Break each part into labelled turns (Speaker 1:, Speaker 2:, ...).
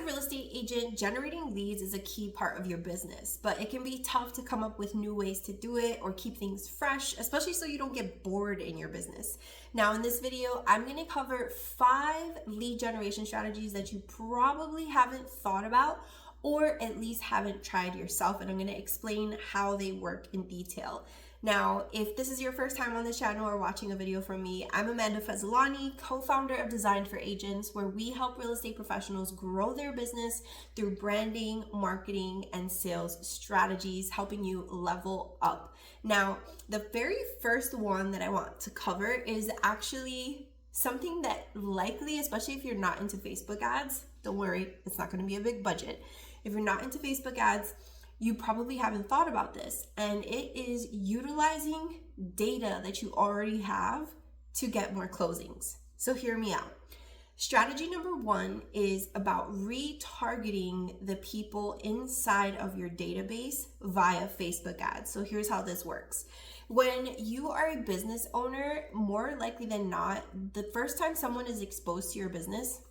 Speaker 1: a real estate agent, generating leads is a key part of your business, but it can be tough to come up with new ways to do it or keep things fresh, especially so you don't get bored in your business. Now, in this video, I'm going to cover 5 lead generation strategies that you probably haven't thought about or at least haven't tried yourself, and I'm going to explain how they work in detail. Now, if this is your first time on this channel or watching a video from me, I'm Amanda Fazlani, co-founder of Design for Agents, where we help real estate professionals grow their business through branding, marketing, and sales strategies, helping you level up. Now, the very first one that I want to cover is actually something that likely, especially if you're not into Facebook ads, don't worry, it's not going to be a big budget. If you're not into Facebook ads, you probably haven't thought about this, and it is utilizing data that you already have to get more closings. So hear me out. Strategy number 1 is about retargeting the people inside of your database via Facebook ads. So here's how this works. When you are a business owner, more likely than not, the first time someone is exposed to your business,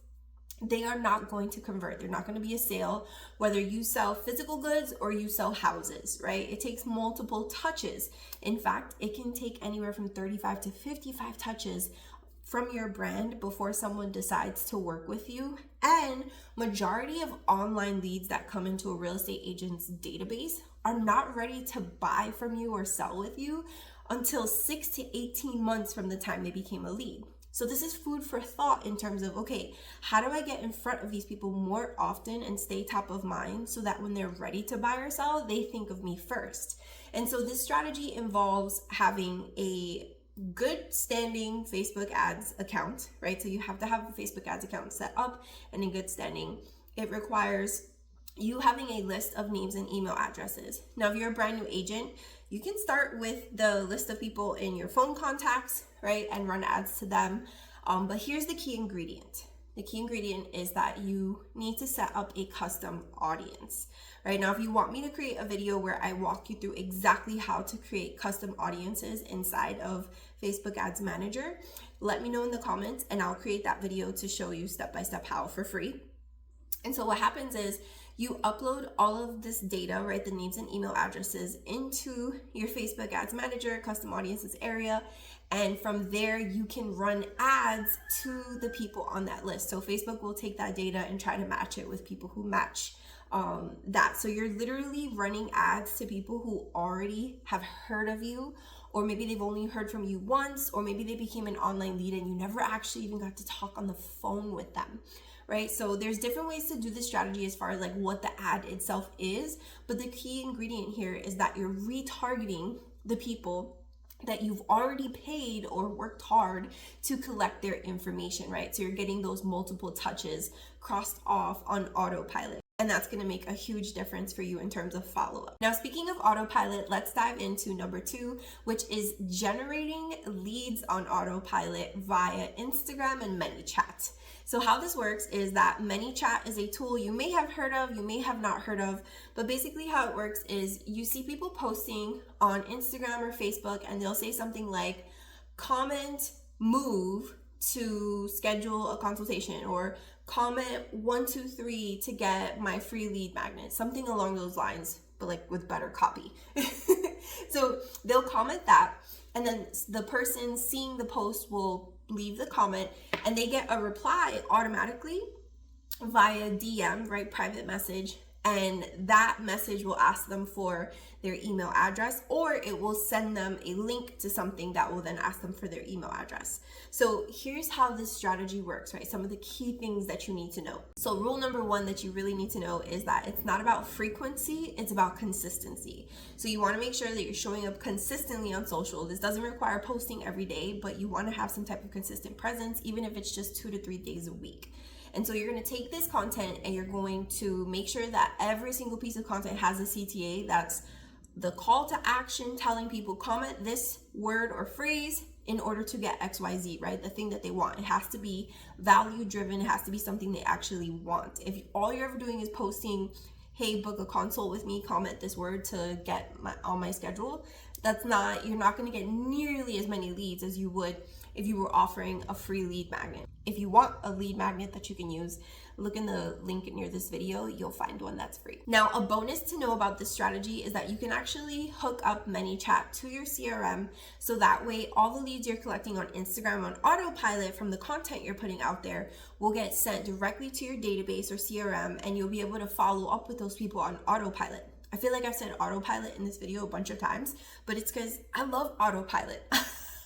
Speaker 1: they are not going to convert. They're not going to be a sale, whether you sell physical goods or you sell houses, right? It takes multiple touches. In fact, it can take anywhere from 35 to 55 touches from your brand before someone decides to work with you. And majority of online leads that come into a real estate agent's database are not ready to buy from you or sell with you until 6 to 18 months from the time they became a lead. So this is food for thought in terms of, okay, how do I get in front of these people more often and stay top of mind so that when they're ready to buy or sell, they think of me first? And so this strategy involves having a good standing Facebook ads account, right? So you have to have a Facebook ads account set up and in good standing. It requires you having a list of names and email addresses. Now, if you're a brand new agent, you can start with the list of people in your phone contacts, right, and run ads to them. But here's the key ingredient. The key ingredient is that you need to set up a custom audience, right? Now, if you want me to create a video where I walk you through exactly how to create custom audiences inside of Facebook Ads Manager, let me know in the comments and I'll create that video to show you step-by-step how for free. And so what happens is you upload all of this data, right, the names and email addresses, into your Facebook Ads Manager, custom audiences area, and from there you can run ads to the people on that list. So Facebook will take that data and try to match it with people who match that. So you're literally running ads to people who already have heard of you, or maybe they've only heard from you once, or maybe they became an online lead and you never actually even got to talk on the phone with them. Right? So there's different ways to do this strategy as far as like what the ad itself is, but the key ingredient here is that you're retargeting the people that you've already paid or worked hard to collect their information, right? So you're getting those multiple touches crossed off on autopilot. And that's going to make a huge difference for you in terms of follow-up. Now, speaking of autopilot, let's dive into number 2, which is generating leads on autopilot via Instagram and ManyChat. So how this works is that ManyChat is a tool you may have heard of, you may have not heard of, but basically how it works is you see people posting on Instagram or Facebook and they'll say something like, comment, move to schedule a consultation, or comment 1, 2, 3 to get my free lead magnet, something along those lines, but like with better copy. So they'll comment that, and then the person seeing the post will leave the comment and they get a reply automatically via DM, right, private message, and that message will ask them for their email address, or it will send them a link to something that will then ask them for their email address. So here's how this strategy works, right? Some of the key things that you need to know. So rule number 1 that you really need to know is that it's not about frequency, it's about consistency. So you want to make sure that you're showing up consistently on social. This doesn't require posting every day, but you want to have some type of consistent presence, even if it's just 2 to 3 days a week. And so you're going to take this content and you're going to make sure that every single piece of content has a CTA. That's the call to action, telling people comment this word or phrase in order to get XYZ, right? The thing that they want. It has to be value driven. It has to be something they actually want. If all you're ever doing is posting, hey, book a consult with me, comment this word to get on my schedule, you're not going to get nearly as many leads as you would if you were offering a free lead magnet. If you want a lead magnet that you can use, look in the link near this video, you'll find one that's free. Now, a bonus to know about this strategy is that you can actually hook up ManyChat to your CRM, so that way all the leads you're collecting on Instagram on autopilot from the content you're putting out there will get sent directly to your database or CRM, and you'll be able to follow up with those people on autopilot. I feel like I've said autopilot in this video a bunch of times, but it's because I love autopilot.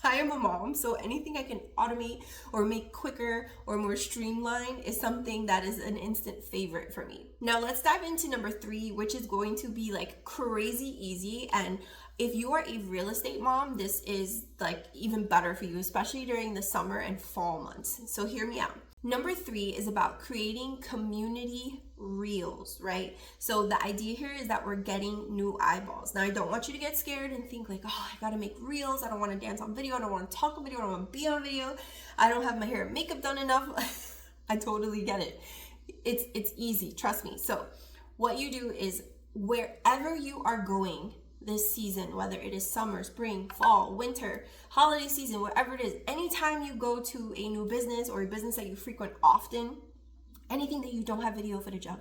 Speaker 1: I am a mom, so anything I can automate or make quicker or more streamlined is something that is an instant favorite for me. Now let's dive into number 3, which is going to be like crazy easy. And if you are a real estate mom, this is like even better for you, especially during the summer and fall months. So hear me out. Number 3 is about creating community reels, right? So the idea here is that we're getting new eyeballs. Now, I don't want you to get scared and think like, oh, I gotta make reels. I don't want to dance on video. I don't want to talk on video. I don't want to be on video. I don't have my hair and makeup done enough. I totally get it. It's easy, trust me. So what you do is wherever you are going this season, whether it is summer, spring, fall, winter, holiday season, whatever it is, anytime you go to a new business or a business that you frequent often, anything that you don't have video footage of,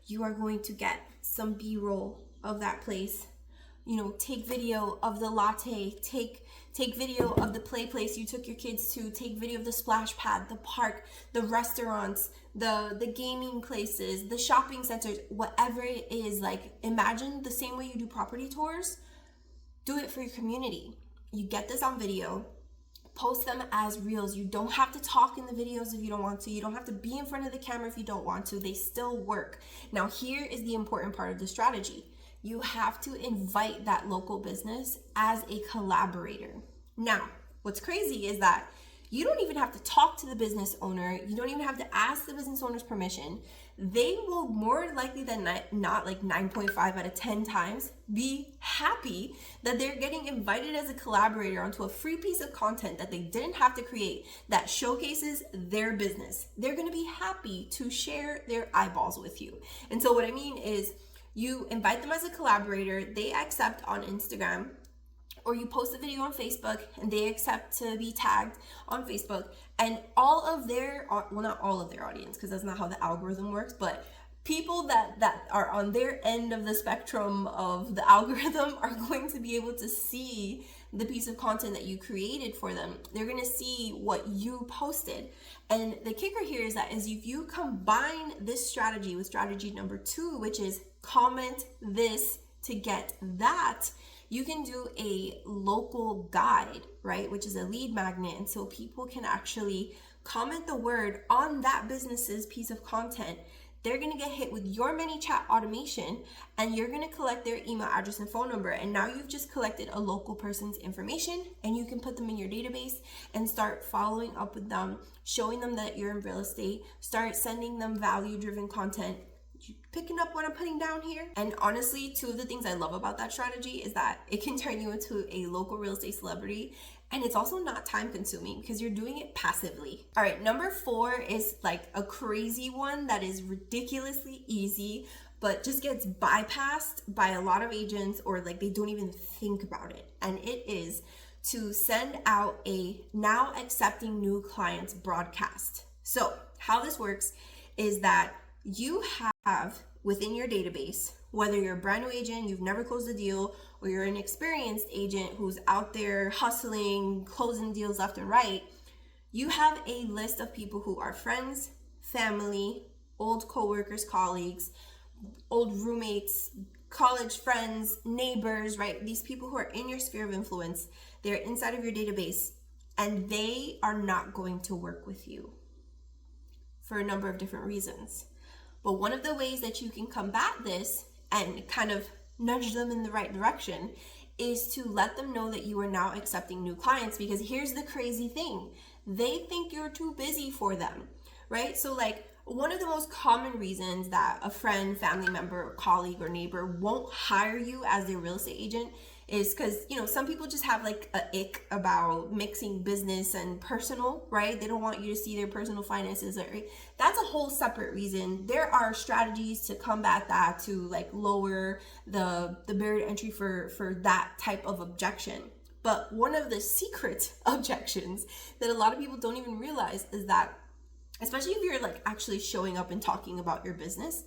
Speaker 1: you are going to get some B-roll of that place. You know, take video of the latte, take video of the play place you took your kids to, take video of the splash pad, the park, the restaurants, the gaming places, the shopping centers, whatever it is. Like, imagine the same way you do property tours, do it for your community. You get this on video, post them as reels. You don't have to talk in the videos if you don't want to. You don't have to be in front of the camera if you don't want to. They still work. Now, here is the important part of the strategy. You have to invite that local business as a collaborator. Now, what's crazy is that you don't even have to talk to the business owner. You don't even have to ask the business owner's permission. They will more likely than not, like 9.5 out of 10 times, be happy that they're getting invited as a collaborator onto a free piece of content that they didn't have to create that showcases their business. They're gonna be happy to share their eyeballs with you. And so what I mean is, you invite them as a collaborator, they accept on Instagram, or you post a video on Facebook and they accept to be tagged on Facebook, and all of their, well, not all of their audience, because that's not how the algorithm works, but people that are on their end of the spectrum of the algorithm are going to be able to see the piece of content that you created for them. They're going to see what you posted. And the kicker here is that if you combine this strategy with strategy number 2, which is comment this to get that, you can do a local guide, right? Which is a lead magnet. And so people can actually comment the word on that business's piece of content. They're going to get hit with your ManyChat automation, and you're going to collect their email address and phone number. And now you've just collected a local person's information, and you can put them in your database and start following up with them, showing them that you're in real estate, start sending them value-driven content. You picking up what I'm putting down here? And honestly, 2 of the things I love about that strategy is that it can turn you into a local real estate celebrity, and it's also not time consuming because you're doing it passively. All right, number 4 is like a crazy one that is ridiculously easy, but just gets bypassed by a lot of agents, or like they don't even think about it. And it is to send out a now accepting new clients broadcast. So how this works is that you have within your database, whether you're a brand new agent, you've never closed a deal, or you're an experienced agent who's out there hustling, closing deals left and right, you have a list of people who are friends, family, old coworkers, colleagues, old roommates, college friends, neighbors, right? These people who are in your sphere of influence, they're inside of your database, and they are not going to work with you for a number of different reasons. But one of the ways that you can combat this and kind of nudge them in the right direction is to let them know that you are now accepting new clients. Because here's the crazy thing, they think you're too busy for them, right? So like, one of the most common reasons that a friend, family member, or colleague or neighbor won't hire you as their real estate agent is because, you know, some people just have like a ick about mixing business and personal, right? They don't want you to see their personal finances. Right? That's a whole separate reason. There are strategies to combat that, to like lower the barrier to entry for that type of objection. But one of the secret objections that a lot of people don't even realize is that especially if you're like actually showing up and talking about your business,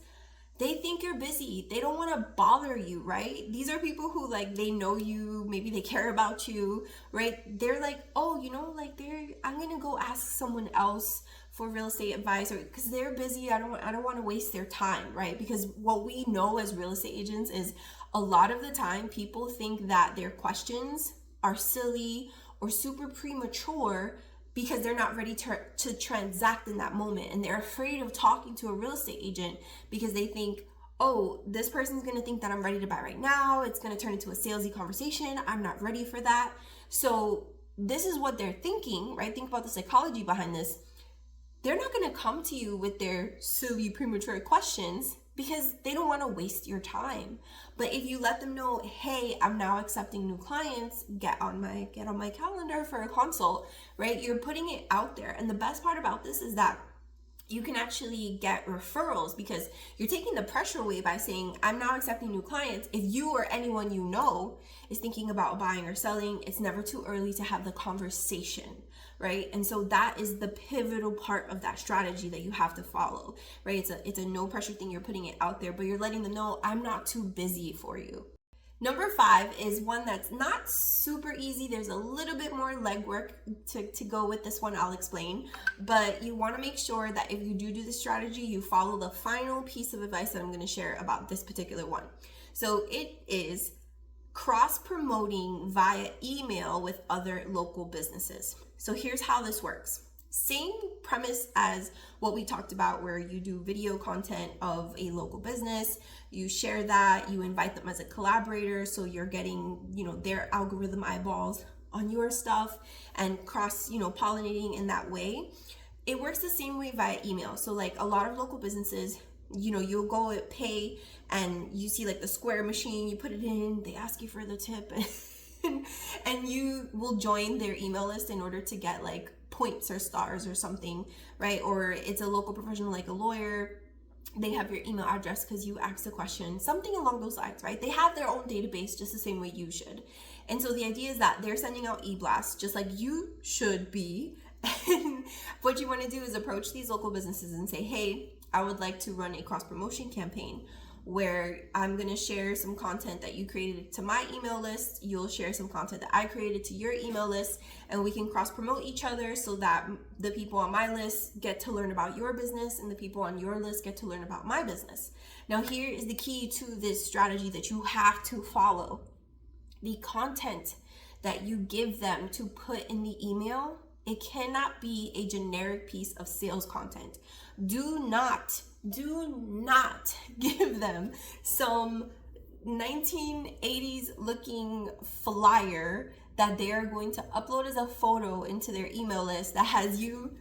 Speaker 1: they think you're busy. They don't want to bother you, right? These are people who like, they know you, maybe they care about you, right? They're like, oh, like I'm going to go ask someone else for real estate advice, or because they're busy. I don't want to waste their time, right? Because what we know as real estate agents is a lot of the time people think that their questions are silly or super premature because they're not ready to transact in that moment, and they're afraid of talking to a real estate agent because they think, oh, this person's going to think that I'm ready to buy right now. It's going to turn into a salesy conversation. I'm not ready for that. So this is what they're thinking, right? Think about the psychology behind this. They're not going to come to you with their silly premature questions because they don't want to waste your time. But if you let them know, hey, I'm now accepting new clients, get on my calendar for a consult, right? You're putting it out there. And the best part about this is that you can actually get referrals because you're taking the pressure away by saying, I'm now accepting new clients. If you or anyone you know is thinking about buying or selling, it's never too early to have the conversation, right? And so that is the pivotal part of that strategy that you have to follow, right? It's a no pressure thing. You're putting it out there, but you're letting them know, I'm not too busy for you. Number 5 is one that's not super easy. There's a little bit more legwork to go with this one. I'll explain. But you want to make sure that if you do this strategy, you follow the final piece of advice that I'm going to share about this particular one. So it is cross-promoting via email with other local businesses. So here's how this works. Same premise as what we talked about, where you do video content of a local business, you share that, you invite them as a collaborator, so you're getting, their algorithm eyeballs on your stuff and cross, pollinating in that way. It works the same way via email. So like a lot of local businesses, you'll go pay and you see like the Square machine, you put it in, they ask you for the tip and you will join their email list in order to get like points or stars or something, right? Or it's a local professional like a lawyer, they have your email address because you asked a question, something along those lines, right? They have their own database just the same way you should. And so the idea is that they're sending out e-blasts just like you should be. And what you want to do is approach these local businesses and say, hey, I would like to run a cross promotion campaign where I'm going to share some content that you created to my email list. You'll share some content that I created to your email list, and we can cross promote each other so that the people on my list get to learn about your business and the people on your list get to learn about my business. Now, here is the key to this strategy that you have to follow. The content that you give them to put in the email, it cannot be a generic piece of sales content. Do not give them some 1980s looking flyer that they are going to upload as a photo into their email list that has you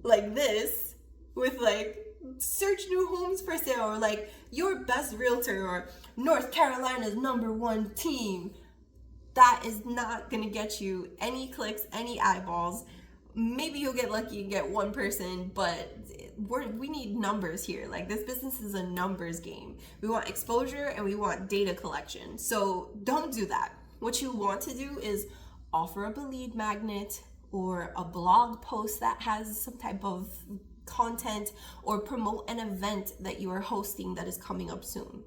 Speaker 1: like this with like search new homes for sale, or like your best realtor, or North Carolina's #1 team. That is not going to get you any clicks, any eyeballs. Maybe you'll get lucky and get one person, but we need numbers here. Like, this business is a numbers game. We want exposure and we want data collection. So don't do that. What you want to do is offer up a lead magnet or a blog post that has some type of content, or promote an event that you are hosting that is coming up soon.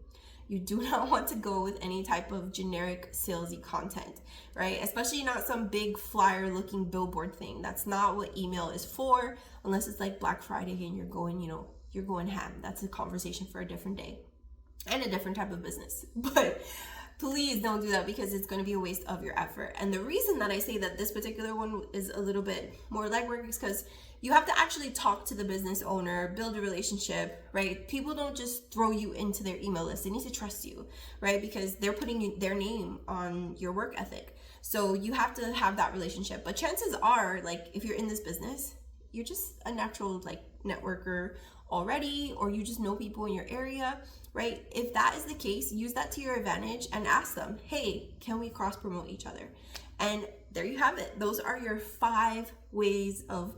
Speaker 1: You do not want to go with any type of generic salesy content, right? Especially not some big flyer looking billboard thing. That's not what email is for, unless it's like Black Friday and you're going ham. That's a conversation for a different day and a different type of business. But please don't do that, because it's going to be a waste of your effort. And the reason that I say that this particular one is a little bit more legwork is because you have to actually talk to the business owner, build a relationship, right? People don't just throw you into their email list. They need to trust you, right? Because they're putting their name on your work ethic. So you have to have that relationship. But chances are, like, if you're in this business, you're just a natural like networker already, or you just know people in your area, right? If that is the case, use that to your advantage and ask them, hey, can we cross promote each other? And there you have it. Those are your 5 ways of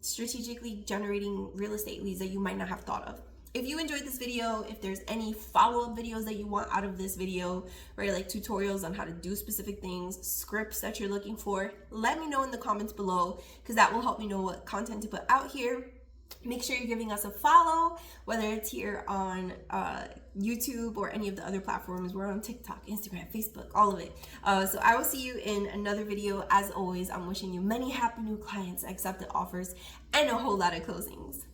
Speaker 1: strategically generating real estate leads that you might not have thought of. If you enjoyed this video, if there's any follow-up videos that you want out of this video, right, like tutorials on how to do specific things, scripts that you're looking for, let me know in the comments below, because that will help me know what content to put out here. Make sure you're giving us a follow, whether it's here on YouTube or any of the other platforms. We're on TikTok, Instagram, Facebook, all of it. So I will see you in another video. As always, I'm wishing you many happy new clients, accepted offers, and a whole lot of closings.